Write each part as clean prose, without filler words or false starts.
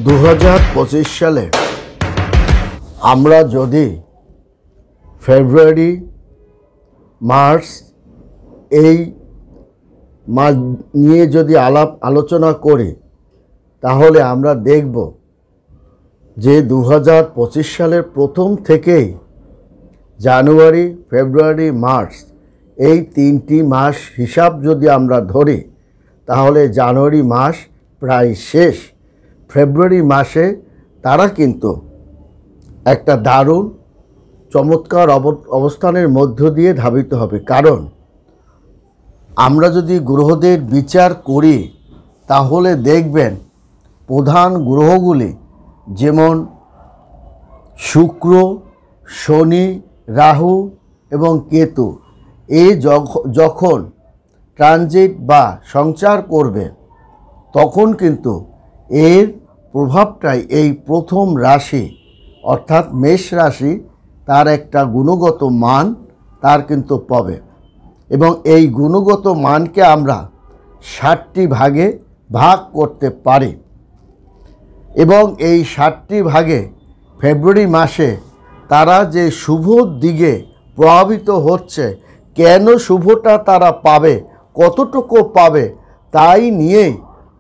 2025 সালে আমরা যদি ফেব্রুয়ারি মার্চ এই মাস নিয়ে যদি আলোচনা করি তাহলে আমরা দেখব যে 2025 সালের প্রথম থেকেই জানুয়ারি, ফেব্রুয়ারি, মার্চ এই তিনটি মাস হিসাব যদি আমরা ধরি তাহলে জানুয়ারি মাস প্রায় শেষ। ফেব্রুয়ারি মাসে তারা কিন্তু একটা দারুণ চমৎকার অবস্থানের মধ্য দিয়ে ধাবিত হবে। কারণ আমরা যদি গ্রহদের বিচার করি তাহলে দেখবেন প্রধান গ্রহগুলি যেমন শুক্র, শনি, রাহু এবং কেতু যখন ট্রানজিট বা সঞ্চার করবে তখন কিন্তু এর প্রভাবটাই এই প্রথম রাশি অর্থাৎ মেষ রাশি তার একটা গুণগত মান তার কিন্তু পাবে এবং এই গুণগত মানকে আমরা 60টি ভাগে ভাগ করতে পারি এবং এই 60টি ভাগে ফেব্রুয়ারি মাসে তারা যে শুভ দিকে প্রভাবিত হচ্ছে, কেন শুভটা তারা পাবে, কতটুকু পাবে, তাই নিয়েই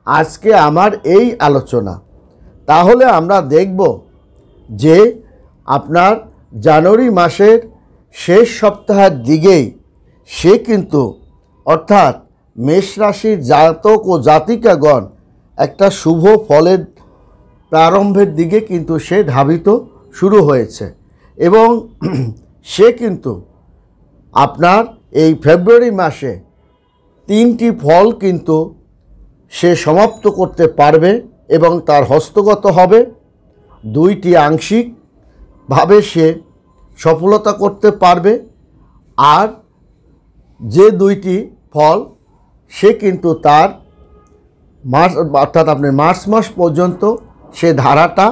আজকে আমার এই আলোচনা। তাহলে আমরা দেখব যে আপনার জানুয়ারি মাসের শেষ সপ্তাহের দিকেই সে কিন্তু অর্থাৎ মেষ রাশির জাতক ও জাতিকাগণ একটা শুভ ফলের প্রারম্ভের দিকে কিন্তু সে ধাবিত শুরু হয়েছে এবং সে কিন্তু আপনার এই ফেব্রুয়ারি মাসে 3টি ফল কিন্তু সে সমাপ্ত করতে পারবে এবং তার হস্তগত হবে। 2টি আংশিকভাবে সে সফলতা করতে পারবে আর যে 2টি ফল সে কিন্তু তার মার্চ অর্থাৎ আপনি মার্চ মাস পর্যন্ত সে ধারাটা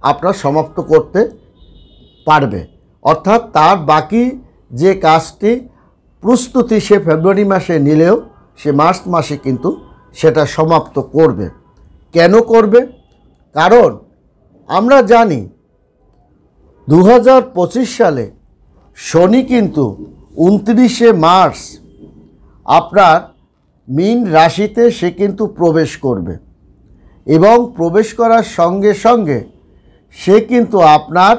আপনার সমাপ্ত করতে পারবে। অর্থাৎ তার বাকি যে কাজটি প্রস্তুতি সে ফেব্রুয়ারি মাসে নিলেও সে মার্চ মাসে কিন্তু সেটা সমাপ্ত করবে। কেন করবে? কারণ আমরা জানি 2025 সালে শনি কিন্তু 29শে মার্চ আপনার মীন রাশিতে সে কিন্তু প্রবেশ করবে এবং প্রবেশ করার সঙ্গে সঙ্গে সে কিন্তু আপনার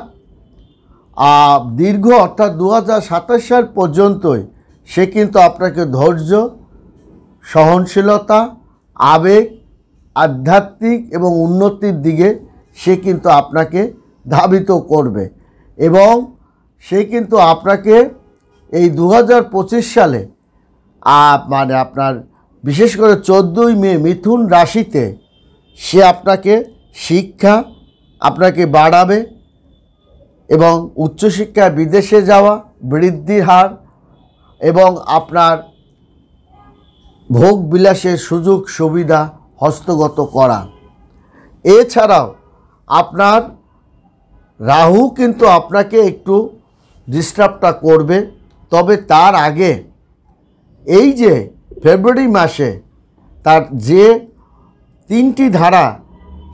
দীর্ঘ অর্থাৎ 2027 সাল পর্যন্তই সে কিন্তু আপনাকে ধৈর্য, সহনশীলতা, আবেগ, আধ্যাত্মিক এবং উন্নতির দিকে সে কিন্তু আপনাকে ধাবিত করবে এবং সে কিন্তু আপনাকে এই 2025 সালে মানে আপনার বিশেষ করে 14ই মে মিথুন রাশিতে সে আপনাকে শিক্ষা আপনাকে বাড়াবে এবং উচ্চশিক্ষায় বিদেশে যাওয়া, বৃদ্ধির হার এবং আপনার ভোগ বিলাসের সুযোগ সুবিধা হস্তগত করা। এছাড়াও আপনার রাহু কিন্তু আপনাকে একটু ডিস্টার্বটা করবে, তবে তার আগে এই যে ফেব্রুয়ারি মাসে তার যে 3টি ধারা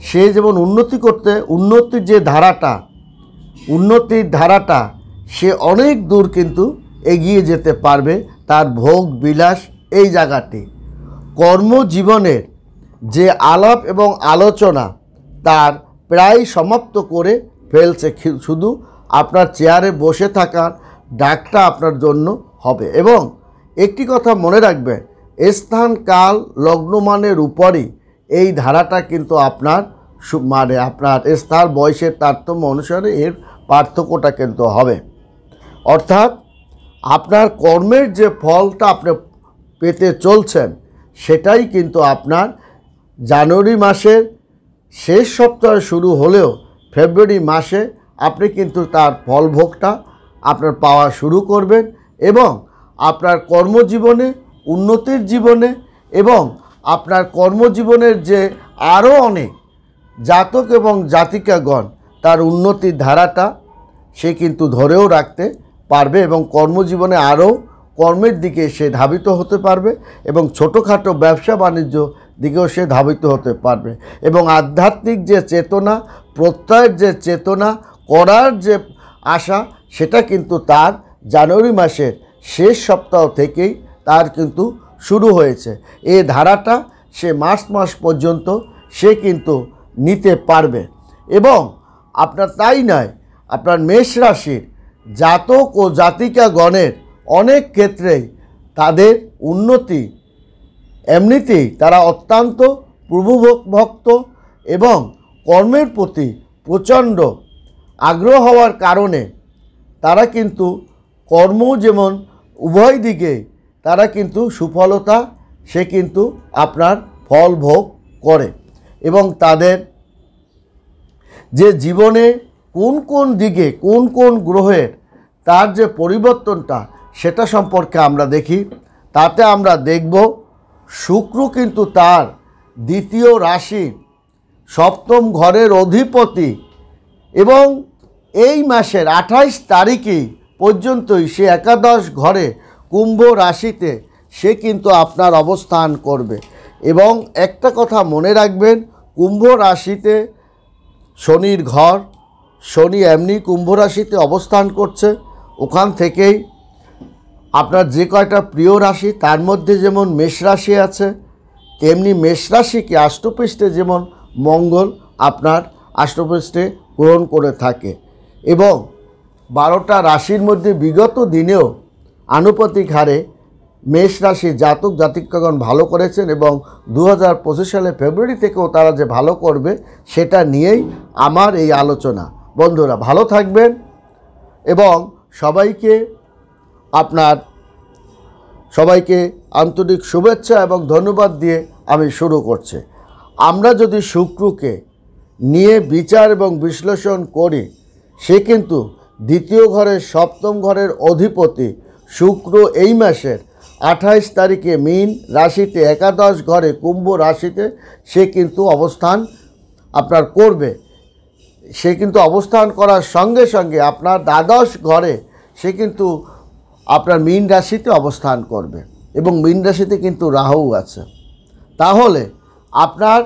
সে যেমন উন্নতির যে উন্নতির ধারাটা সে অনেক দূর কিন্তু এগিয়ে যেতে পারবে তার ভোগ বিলাস এই জায়গাটি। কর্মজীবনের যে আলাপ এবং আলোচনা তার প্রায় সমাপ্ত করে ফেলছে, শুধু আপনার চেয়ারে বসে থাকার ডাকটা আপনার জন্য হবে। এবং একটি কথা মনে রাখবেন, স্থান কাল লগ্নমানের উপরই এই ধারাটা কিন্তু আপনার মানে আপনার স্থান বয়সের তারতম্য অনুসারে এর পার্থক্যটা কিন্তু হবে। অর্থাৎ আপনার কর্মের যে ফলটা আপনি পেতে চলছেন সেটাই কিন্তু আপনার জানুয়ারি মাসের শেষ সপ্তাহে শুরু হলেও ফেব্রুয়ারি মাসে আপনি কিন্তু তার ফলভোগটা আপনার পাওয়া শুরু করবেন এবং আপনার কর্মজীবনে, উন্নতির জীবনে এবং আপনার কর্মজীবনের যে আরও অনেক জাতক এবং জাতিকাগণ তার উন্নতির ধারাটা সে কিন্তু ধরেও রাখতে পারবে এবং কর্মজীবনে আরও কর্মের দিকে সে ধাবিত হতে পারবে এবং ছোটোখাটো ব্যবসা বাণিজ্য দিকেও সে ধাবিত হতে পারবে। এবং আধ্যাত্মিক যে চেতনা, প্রত্যয়ের যে চেতনা, করার যে আশা, সেটা কিন্তু তার জানুয়ারি মাসের শেষ সপ্তাহ থেকেই তার কিন্তু শুরু হয়েছে। এই ধারাটা সে মার্চ মাস পর্যন্ত সে কিন্তু নিতে পারবে। এবং আপনার তাই নয়, আপনার মেষ রাশির জাতক ও জাতিকাগণের অনেক ক্ষেত্রেই তাদের উন্নতি, এমনিতেই তারা অত্যন্ত প্রভুভক্ত এবং কর্মের প্রতি প্রচণ্ড আগ্রহ হওয়ার কারণে তারা কিন্তু কর্ম যেমন উভয় দিকে তারা কিন্তু সুফলতা সে কিন্তু আপনার ফল ভোগ করে। এবং তাদের যে জীবনে কোন কোন দিকে কোন কোন গ্রহের তার যে পরিবর্তনটা সেটা সম্পর্কে আমরা দেখি। তাতে আমরা দেখব শুক্র কিন্তু তার দ্বিতীয় রাশি সপ্তম ঘরের অধিপতি এবং এই মাসের 28 তারিখেই পর্যন্তই সে একাদশ ঘরে কুম্ভ রাশিতে সে কিন্তু আপনার অবস্থান করবে। এবং একটা কথা মনে রাখবেন, কুম্ভ রাশিতে শনির ঘর, শনি এমনি কুম্ভ রাশিতে অবস্থান করছে। ওখান থেকেই আপনার যে কয়টা প্রিয় রাশি তার মধ্যে যেমন মেষ রাশি আছে, তেমনি মেষ রাশিকে আষ্টপৃষ্ঠে যেমন মঙ্গল আপনার আষ্টপৃষ্ঠে গ্রহণ করে থাকে। এবং 12টা রাশির মধ্যে বিগত দিনেও আনুপাতিক হারে মেষ রাশির জাতক জাতিকাগণ ভালো করেছেন এবং 2025 সালে ফেব্রুয়ারি থেকেও তারা যে ভালো করবে সেটা নিয়েই আমার এই আলোচনা। বন্ধুরা ভালো থাকবেন এবং সবাইকে আন্তরিক শুভেচ্ছা এবং ধন্যবাদ দিয়ে আমি শুরু করছি। আমরা যদি শুক্রকে নিয়ে বিচার এবং বিশ্লেষণ করি, সে কিন্তু দ্বিতীয় ঘরের সপ্তম ঘরের অধিপতি। শুক্র এই মাসের 28 তারিখে মীন রাশিতে একাদশ ঘরে কুম্ভ রাশিতে সে কিন্তু অবস্থান আপনার করবে। সে কিন্তু অবস্থান করার সঙ্গে সঙ্গে আপনার দ্বাদশ ঘরে সে কিন্তু আপনার মীন রাশিতে অবস্থান করবে এবং মীন রাশিতে কিন্তু রাহু আছে। তাহলে আপনার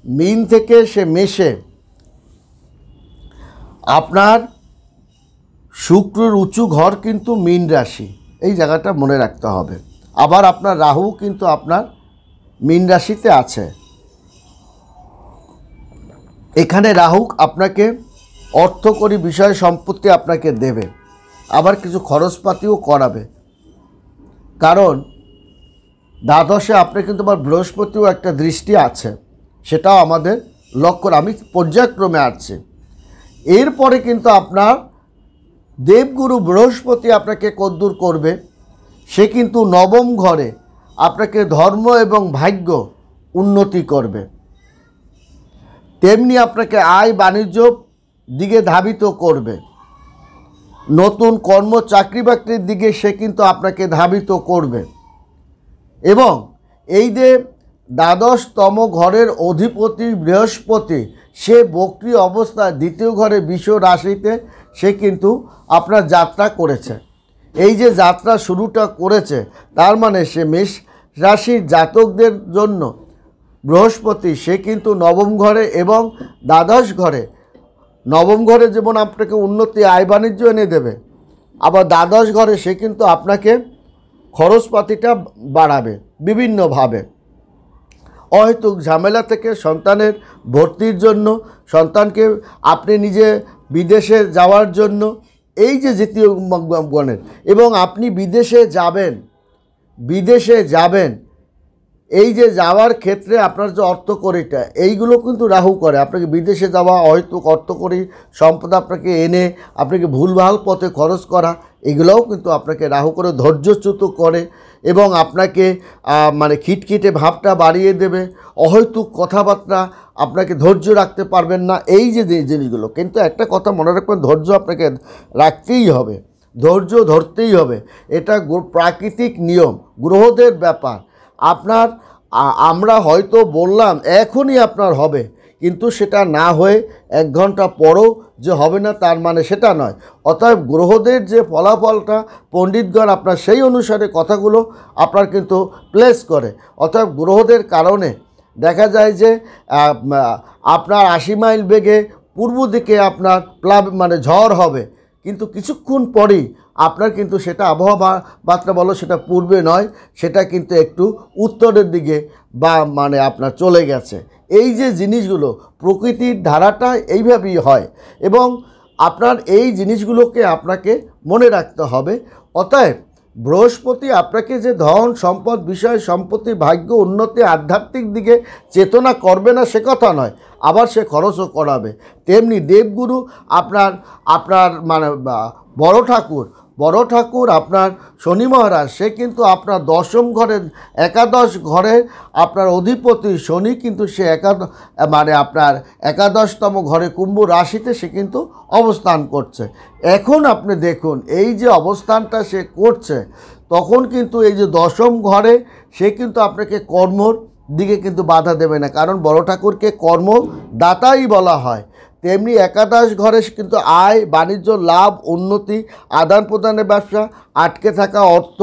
মীন থেকে সে মেষে আপনার শুক্রের উঁচু ঘর কিন্তু মীন রাশি, এই জায়গাটা মনে রাখতে হবে। আবার আপনার রাহু কিন্তু আপনার মীন রাশিতে আছে। এখানে রাহু আপনাকে অর্থকরী বিষয় সম্পত্তি আপনাকে দেবে, আবার কিছু খরচপাতিও করাবে। কারণ দ্বাদশে আপনার কিন্তু আবার বৃহস্পতিও একটা দৃষ্টি আছে, সেটাও আমাদের লক্ষ্য। আমি পর্যায়ক্রমে আসছি। এরপরে কিন্তু আপনার দেবগুরু বৃহস্পতি আপনাকে কদ্দূর করবে, সে কিন্তু নবম ঘরে আপনাকে ধর্ম এবং ভাগ্য উন্নতি করবে। তেমনি আপনাকে আয় বাণিজ্য দিকে ধাবিত করবে, নতুন কর্ম চাকরি বাকরির দিকে সে কিন্তু আপনাকে ধাবিত করবে। এবং এই যে দ্বাদশতম ঘরের অধিপতি বৃহস্পতি সে বক্রী অবস্থায় দ্বিতীয় ঘরে বৃষ রাশিতে সে কিন্তু আপনার যাত্রা করেছে। এই যে যাত্রা শুরুটা করেছে তার মানে সে মেষ রাশির জাতকদের জন্য বৃহস্পতি সে কিন্তু নবম ঘরে এবং দ্বাদশ ঘরে, নবম ঘরে যেমন আপনাকে উন্নতি আয় বাণিজ্য এনে দেবে, আবার দ্বাদশ ঘরে সে কিন্তু আপনাকে খরচপাতিটা বাড়াবে বিভিন্নভাবে। অহেতুক ঝামেলা থেকে সন্তানের ভর্তির জন্য, সন্তানকে আপনি নিজে বিদেশে যাওয়ার জন্য, এই যে দ্বিতীয় গণের, এবং আপনি বিদেশে যাবেন এই যে যাওয়ার ক্ষেত্রে আপনার যে অর্থকরীটা এইগুলো কিন্তু রাহু করে। আপনাকে বিদেশে যাওয়া, অহেতুক অর্থকরী সম্পদ আপনাকে এনে আপনাকে ভুলভাল পথে খরচ করা, এগুলোও কিন্তু আপনাকে রাহু করে, ধৈর্যচ্যুত করে এবং আপনাকে মানে খিটখিটে ভাবটা বাড়িয়ে দেবে। অহেতুক কথাবার্তা, আপনাকে ধৈর্য রাখতে পারবেন না, এই যে জিনিসগুলো। কিন্তু একটা কথা মনে রাখবেন, ধৈর্য আপনাকে রাখতেই হবে, ধৈর্য ধরতেই হবে। এটা প্রাকৃতিক নিয়ম, গ্রহদের ব্যাপার। আমরা হয়তো বললাম এখনই আপনার হবে, কিন্তু সেটা না হয়ে 1 ঘন্টা পরও যে হবে না তার মানে সেটা নয়। অতএব গ্রহদের যে ফলাফলটা পণ্ডিতগণ আপনার সেই অনুসারে কথাগুলো আপনার কিন্তু প্লেস করে। অতএব গ্রহদের কারণে দেখা যায় যে আপনার 80 মাইল বেগে পূর্ব দিকে আপনার মানে ঝড় হবে, কিন্তু কিছুক্ষণ পরেই আপনার কিন্তু সেটা আবহাওয়া বার্তা বলো সেটা পূর্বে নয়, সেটা কিন্তু একটু উত্তরের দিকে বা মানে আপনার চলে গেছে। এই যে জিনিসগুলো প্রকৃতির ধারাটা এইভাবেই হয় এবং আপনার এই জিনিসগুলোকে আপনাকে মনে রাখতে হবে। অতএব বৃহস্পতি আপনাকে যে ধন সম্পদ বিষয় সম্পত্তি ভাগ্য উন্নতি আধ্যাত্মিক দিকে চেতনা করবে না সে কথা নয়, আবার সে খরচও করাবে। তেমনি দেবগুরু আপনার আপনার মানে বড় ঠাকুর আপনার শনি মহারাজ, সে কিন্তু আপনার দশম ঘরের একাদশ ঘরের আপনার অধিপতি শনি, কিন্তু সে মানে আপনার একাদশতম ঘরে কুম্ভ রাশিতে সে কিন্তু অবস্থান করছে। এখন আপনি দেখুন এই যে অবস্থানটা সে করছে, তখন কিন্তু এই যে দশম ঘরে সে কিন্তু আপনাকে কর্মর দিকে কিন্তু বাধা দেবে না, কারণ বড় ঠাকুরকে কর্মদাতাই বলা হয়। তেমনি একাদশ ঘরে কিন্তু আয় বাণিজ্য লাভ উন্নতি আদান প্রদানের ব্যবসা, আটকে থাকা অর্থ,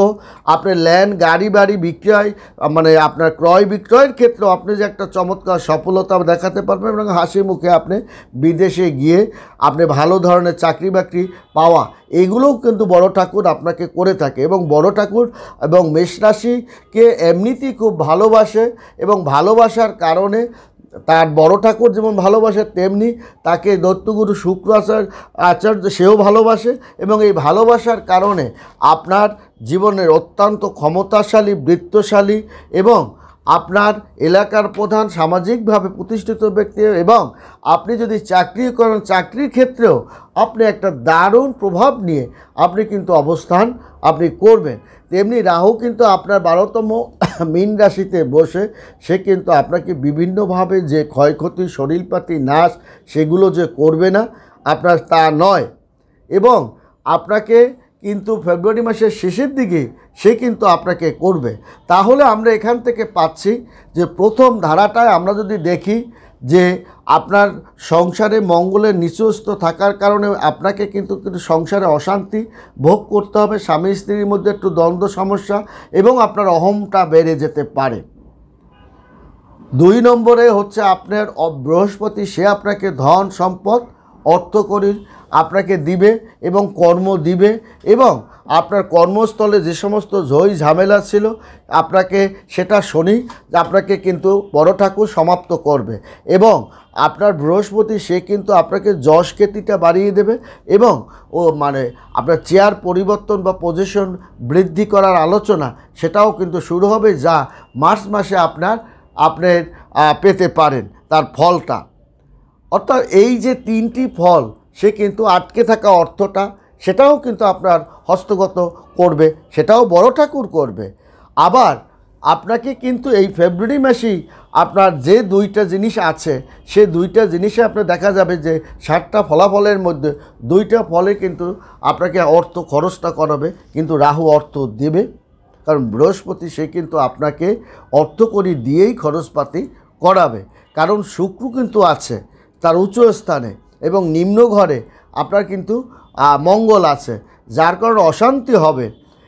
আপনার ল্যান্ড গাড়ি বাড়ি বিক্রয় মানে আপনার ক্রয় বিক্রয়ের ক্ষেত্রে আপনি যে একটা চমৎকার সফলতা দেখাতে পারবেন এবং হাসি মুখে আপনি বিদেশে গিয়ে আপনি ভালো ধরনের চাকরি বাকরি পাওয়া, এগুলোও কিন্তু বড় ঠাকুর আপনাকে করে থাকে। এবং বড় ঠাকুর এবং মেষ রাশিকে এমনিতেই খুব ভালোবাসে এবং ভালোবাসার কারণে তার বড় ঠাকুর যেমন ভালোবাসে, তেমনি তাকে দৈত্যগুরু শুক্র আচার্য সেও ভালোবাসে এবং এই ভালোবাসার কারণে আপনার জীবনের অত্যন্ত ক্ষমতাশালী বৃত্তশালী এবং আপনার এলাকার প্রধান সামাজিকভাবে প্রতিষ্ঠিত ব্যক্তি, এবং আপনি যদি চাকরি করেন চাকরির ক্ষেত্রেও আপনি একটা দারুণ প্রভাব নিয়ে আপনি কিন্তু অবস্থান আপনি করবেন। তেমনি রাহু কিন্তু আপনার 12তম মীন রাশিতে বসে সে কিন্তু আপনাকে বিভিন্নভাবে যে ক্ষয়ক্ষতি শরীরপাতি নাশ সেগুলো যে করবে না আপনার তা নয়, এবং আপনাকে কিন্তু ফেব্রুয়ারি মাসের শেষের দিকে সে কিন্তু আপনাকে করবে। তাহলে আমরা এখান থেকে পাচ্ছি যে প্রথম ধারাটায় আমরা যদি দেখি যে আপনার সংসারে মঙ্গলের নিচস্থ থাকার কারণে আপনাকে কিন্তু সংসারে অশান্তি ভোগ করতে হবে, স্বামী স্ত্রীর মধ্যে একটু দ্বন্দ্ব সমস্যা এবং আপনার অহংটা বেড়ে যেতে পারে। 2 নম্বরে হচ্ছে আপনার বৃহস্পতি, সে আপনাকে ধন সম্পদ অর্থকরী আপনাকে দিবে এবং কর্ম দিবে, এবং আপনার কর্মস্থলে যে সমস্ত ঝই ঝামেলা ছিল আপনাকে সেটা শনি আপনাকে কিন্তু বড় ঠাকুর সমাপ্ত করবে। এবং আপনার বৃহস্পতি সে কিন্তু আপনাকে যশ খ্যাতিটা বাড়িয়ে দেবে এবং মানে আপনার চেয়ার পরিবর্তন বা পজিশন বৃদ্ধি করার আলোচনা সেটাও কিন্তু শুরু হবে, যা মার্চ মাসে আপনি পেতে পারেন তার ফলটা। অর্থাৎ এই যে 3টি ফল সে কিন্তু আটকে থাকা অর্থটা সেটাও কিন্তু আপনার হস্তগত করবে, সেটাও বড় ঠাকুর করবে। আবার আপনাকে কিন্তু এই ফেব্রুয়ারি মাসেই আপনার যে 2টা জিনিস আছে সে 2টা জিনিসে আপনার দেখা যাবে যে 7টা ফলাফলের মধ্যে 2টা ফলে কিন্তু আপনাকে অর্থ খরচটা করাবে, কিন্তু রাহু অর্থ দেবে, কারণ বৃহস্পতি সে কিন্তু আপনাকে অর্থকরী দিয়েই খরচপাতি করাবে। কারণ শুক্র কিন্তু আছে তার উচ্চ স্থানে এবং নিম্ন ঘরে আপনার কিন্তু মঙ্গল আছে, যার কারণে অশান্তি হবে।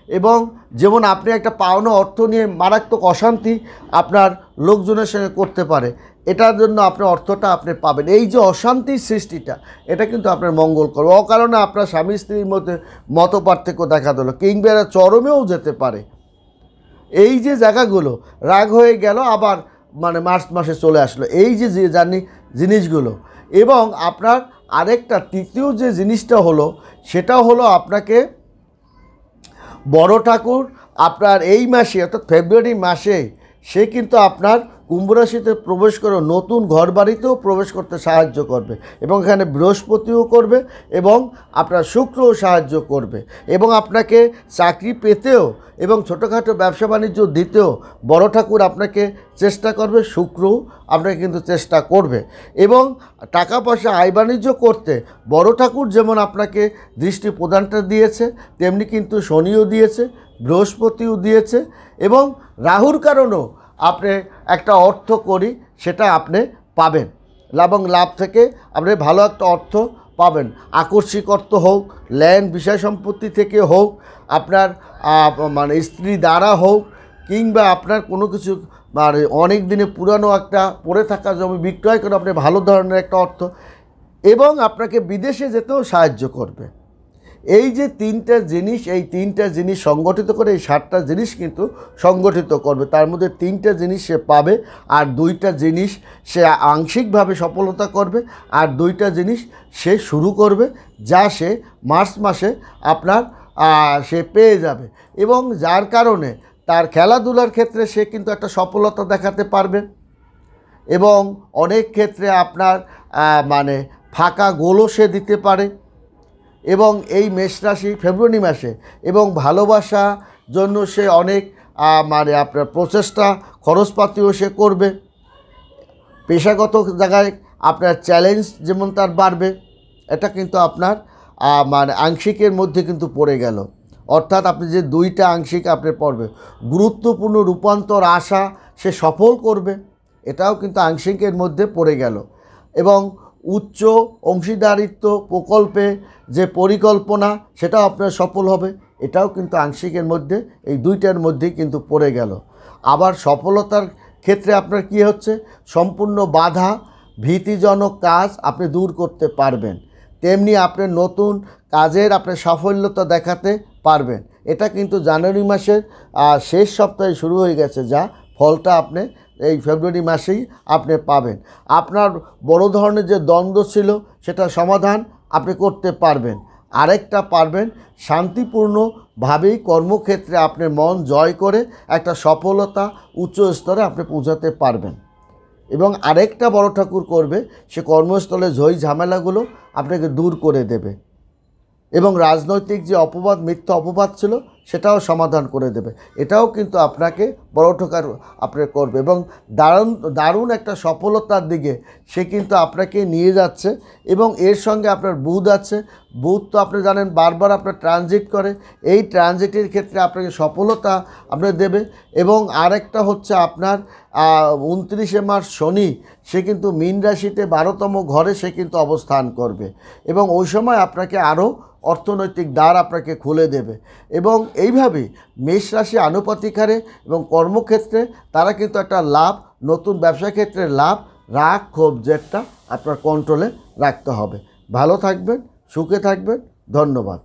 এবং যেমন আপনি একটা পাওনা অর্থ নিয়ে মারাত্মক অশান্তি আপনার লোকজনের সঙ্গে করতে পারে, এটার জন্য আপনার অর্থটা আপনি পাবেন। এই যে অশান্তির সৃষ্টিটা এটা কিন্তু আপনার মঙ্গল করবে, অকারণে আপনার স্বামী স্ত্রীর মধ্যে মতপার্থক্য দেখা দিল কিংবা এরা চরমেও যেতে পারে। এই যে জায়গাগুলো রাগ হয়ে গেল আবার মানে মার্চ মাসে চলে আসলো, এই যে জিনিসগুলো। এবং আপনার আরেকটা তৃতীয় যে জিনিসটা হলো সেটা হলো আপনাকে বড় ঠাকুর আপনার এই মাসে অর্থাৎ ফেব্রুয়ারি মাসে সে কিন্তু আপনার কুম্ভ রাশিতে প্রবেশ করে নতুন ঘর বাড়িতেও প্রবেশ করতে সাহায্য করবে, এবং এখানে বৃহস্পতিও করবে এবং আপনার শুক্রও সাহায্য করবে, এবং আপনাকে চাকরি পেতেও এবং ছোটোখাটো ব্যবসা বাণিজ্য দিতেও বড় ঠাকুর আপনাকে চেষ্টা করবে, শুক্রও আপনাকে কিন্তু চেষ্টা করবে। এবং টাকা পয়সা আয় বাণিজ্য করতে বড় ঠাকুর যেমন আপনাকে দৃষ্টি প্রদানটা দিয়েছে, তেমনি কিন্তু শনিও দিয়েছে, বৃহস্পতিও দিয়েছে, এবং রাহুর কারণেও আপনি একটা অর্থ করি সেটা আপনি পাবেন, এবং লাভ থেকে আপনি ভালো একটা অর্থ পাবেন। আকস্মিক অর্থ হোক, ল্যান্ড বিষয় সম্পত্তি থেকে হোক, আপনার মানে স্ত্রী দ্বারা হোক, কিংবা আপনার কোনো কিছু আর অনেক দিনে পুরানো একটা পড়ে থাকা জমি বিক্রয় করে আপনি ভালো ধরনের একটা অর্থ, এবং আপনাকে বিদেশে যেতেও সাহায্য করবে। এই যে তিনটা জিনিস, এই তিনটা জিনিস সংগঠিত করে এই 7টা জিনিস কিন্তু সংগঠিত করবে। তার মধ্যে 3টা জিনিস সে পাবে, আর 2টা জিনিস সে আংশিকভাবে সফলতা করবে, আর 2টা জিনিস সে শুরু করবে, যা সে মার্চ মাসে আপনার সে পেয়ে যাবে। এবং যার কারণে তার খেলাধুলার ক্ষেত্রে সে কিন্তু একটা সফলতা দেখাতে পারবে, এবং অনেক ক্ষেত্রে আপনার মানে ফাঁকা গোলও সে দিতে পারে। এবং এই মেষ রাশি ফেব্রুয়ারি মাসে এবং ভালোবাসা জন্য সে অনেক মানে আপনার প্রচেষ্টা খরচপাতিও সে করবে। পেশাগত জায়গায় আপনার চ্যালেঞ্জ যেমন তার বাড়বে, এটা কিন্তু আপনার মানে আংশিকের মধ্যে কিন্তু পড়ে গেল। অর্থাৎ আপনি যে 2টা আংশিক আপনার পড়বে, গুরুত্বপূর্ণ রূপান্তর আশা সে সফল করবে, এটাও কিন্তু আংশিকের মধ্যে পড়ে গেল। এবং উচ্চ অংশীদারিত্ব প্রকল্পে যে পরিকল্পনা সেটাও আপনার সফল হবে, এটাও কিন্তু আংশিকের মধ্যে, এই 2টার মধ্যেই কিন্তু পড়ে গেল। আবার সফলতার ক্ষেত্রে আপনার কি হচ্ছে, সম্পূর্ণ বাধা ভীতিজনক কাজ আপনি দূর করতে পারবেন, তেমনি আপনি নতুন কাজের আপনি সাফল্যতা দেখাতে পারবেন। এটা কিন্তু জানুয়ারি মাসের শেষ সপ্তাহে শুরু হয়ে গেছে, যা ফলটা আপনি এই ফেব্রুয়ারি মাসেই আপনি পাবেন। আপনার বড় ধরনের যে দ্বন্দ্ব ছিল সেটা সমাধান আপনি করতে পারবেন। আরেকটা পারবেন শান্তিপূর্ণভাবেই কর্মক্ষেত্রে আপনার মন জয় করে একটা সফলতা উচ্চ স্তরে আপনি পৌঁছাতে পারবেন। এবং আরেকটা বড় ঠাকুর করবে, সে কর্মস্থলে ঝই ঝামেলাগুলো আপনাকে দূর করে দেবে, এবং রাজনৈতিক যে অপবাদ, মিথ্যা অপবাদ ছিল সেটাও সমাধান করে দেবে। এটাও কিন্তু আপনাকে বড় ঠাকুর আপনার করবে, এবং দারুণ একটা সফলতার দিকে সে কিন্তু আপনাকে নিয়ে যাচ্ছে। এবং এর সঙ্গে আপনার বুধ আছে। বুধ তো আপনি জানেন বারবার আপনার ট্রানজিট করে, এই ট্রানজিটের ক্ষেত্রে আপনাকে সফলতা আপনার দেবে। এবং আরেকটা হচ্ছে আপনার 29শে মার্চ শনি, সে কিন্তু মীন রাশিতে 12তম ঘরে সে কিন্তু অবস্থান করবে, এবং ওই সময় আপনাকে আরও অর্থনৈতিক দ্বার আপনাকে খুলে দেবে। এবং এইভাবেই মেষ রাশি আনুপাতিক হারে এবং কর্মক্ষেত্রে তারা কিন্তু একটা লাভ, নতুন ব্যবসা ক্ষেত্রে লাভ, রাগ ক্ষোভ যেটা আপনার কন্ট্রোলে রাখতে হবে। ভালো থাকবেন, সুখে থাকবেন, ধন্যবাদ।